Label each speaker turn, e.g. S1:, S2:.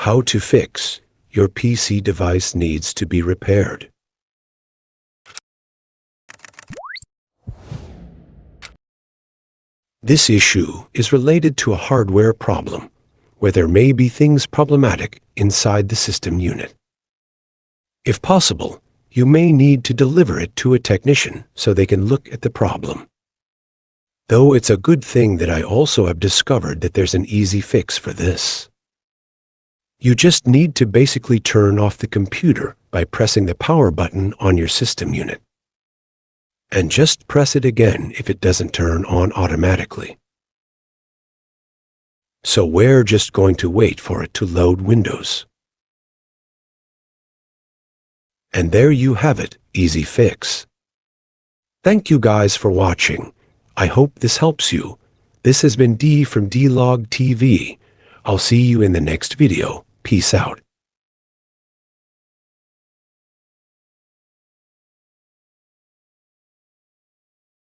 S1: How to fix your PC device needs to be repaired. This issue is related to a hardware problem, where there may be things problematic inside the system unit. If possible, you may need to deliver it to a technician so they can look at the problem. Though it's a good thing that I also have discovered that there's an easy fix for this. You just need to basically turn off the computer by pressing the power button on your system unit. And just press it again if it doesn't turn on automatically. So we're just going to wait for it to load Windows. And there you have it, easy fix. Thank you guys for watching. I hope this helps you. This has been D from D-Log TV. I'll see you in the next video. Peace out.